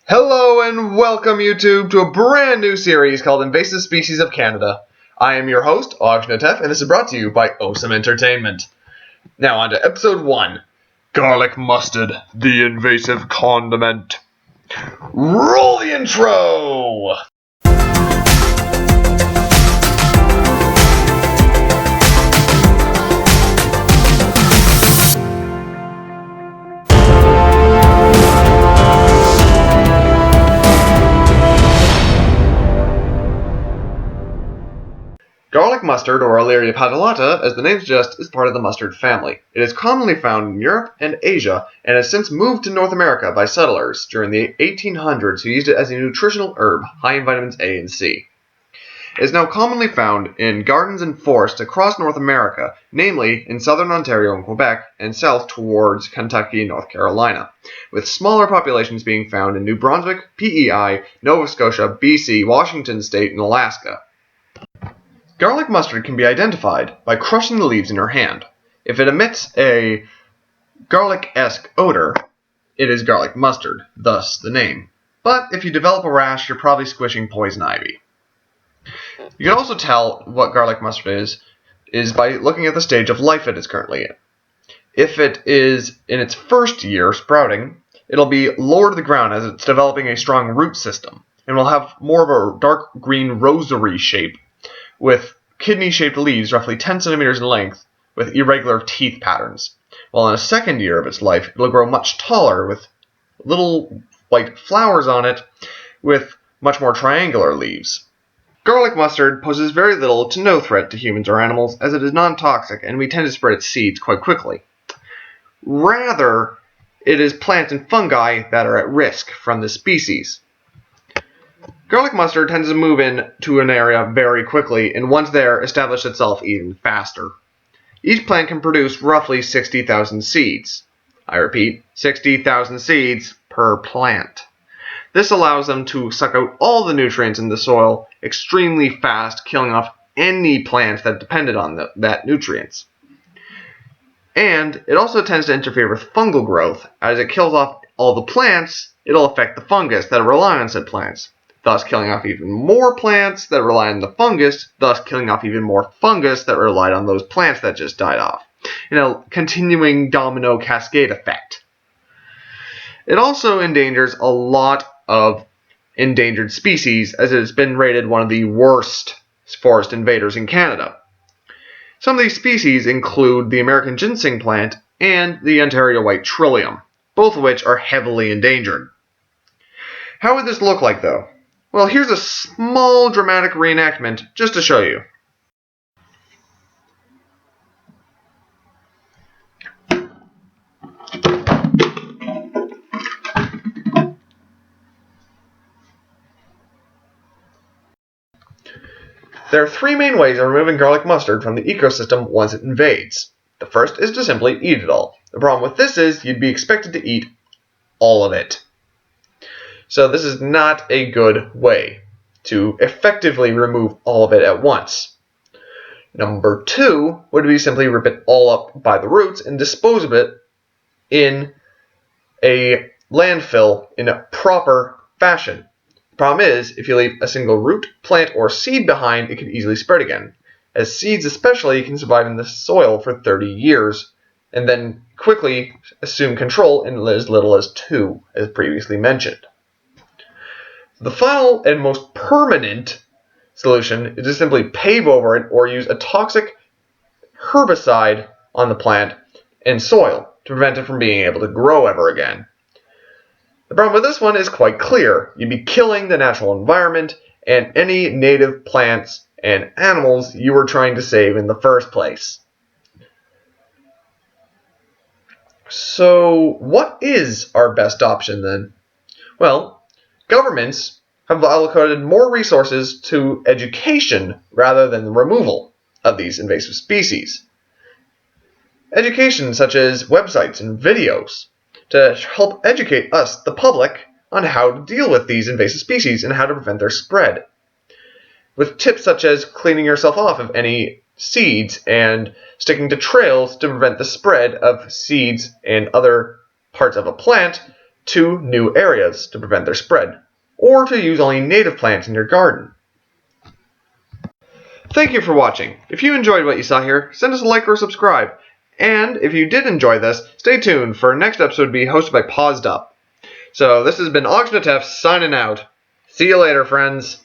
Hello and welcome, YouTube, to a brand new series called Invasive Species of Canada. I am your host, Ognaj, and this is brought to you by Awesome Entertainment. Now on to episode 1, Garlic Mustard, the Invasive Condiment. Roll the intro! Garlic mustard, or Olearia patulata, as the name suggests, is part of the mustard family. It is commonly found in Europe and Asia, and has since moved to North America by settlers during the 1800s who used it as a nutritional herb, high in vitamins A and C. It is now commonly found in gardens and forests across North America, namely in southern Ontario and Quebec, and south towards Kentucky and North Carolina, with smaller populations being found in New Brunswick, PEI, Nova Scotia, BC, Washington State, and Alaska. Garlic mustard can be identified by crushing the leaves in your hand. If it emits a garlic-esque odor, it is garlic mustard, thus the name. But if you develop a rash, you're probably squishing poison ivy. You can also tell what garlic mustard is by looking at the stage of life it is currently in. If it is in its first year sprouting, it'll be lower to the ground as it's developing a strong root system, and will have more of a dark green rosary shape with kidney-shaped leaves roughly 10 centimeters in length with irregular teeth patterns. While in a second year of its life, it will grow much taller with little white flowers on it with much more triangular leaves. Garlic mustard poses very little to no threat to humans or animals, as it is non-toxic and we tend to spread its seeds quite quickly. Rather, it is plants and fungi that are at risk from this species. Garlic mustard tends to move into an area very quickly, and once there, establish itself even faster. Each plant can produce roughly 60,000 seeds. I repeat, 60,000 seeds per plant. This allows them to suck out all the nutrients in the soil extremely fast, killing off any plant that depended on that nutrients. And it also tends to interfere with fungal growth. As it kills off all the plants, it'll affect the fungus that rely on said plants, thus killing off even more plants that rely on the fungus, thus killing off even more fungus that relied on those plants that just died off. In a continuing domino cascade effect. It also endangers a lot of endangered species, as it has been rated one of the worst forest invaders in Canada. Some of these species include the American ginseng plant and the Ontario white trillium, both of which are heavily endangered. How would this look like, though? Well, here's a small dramatic reenactment just to show you. There are 3 main ways of removing garlic mustard from the ecosystem once it invades. The first is to simply eat it all. The problem with this is you'd be expected to eat all of it. So this is not a good way to effectively remove all of it at once. Number 2 would be simply rip it all up by the roots and dispose of it in a landfill in a proper fashion. The problem is, if you leave a single root, plant, or seed behind, it can easily spread again, as seeds especially can survive in the soil for 30 years and then quickly assume control in as little as 2, as previously mentioned. The final and most permanent solution is to simply pave over it or use a toxic herbicide on the plant and soil to prevent it from being able to grow ever again. The problem with this one is quite clear. You'd be killing the natural environment and any native plants and animals you were trying to save in the first place. So, what is our best option then? Well, governments have allocated more resources to education rather than the removal of these invasive species. Education such as websites and videos to help educate us, the public, on how to deal with these invasive species and how to prevent their spread. With tips such as cleaning yourself off of any seeds and sticking to trails to prevent the spread of seeds and other parts of a plant to new areas to prevent their spread, or to use only native plants in your garden. Thank you for watching. If you enjoyed what you saw here, send us a like or subscribe. And if you did enjoy this, stay tuned for our next episode to be hosted by Paused Up. So this has been Ognaj signing out. See you later, friends.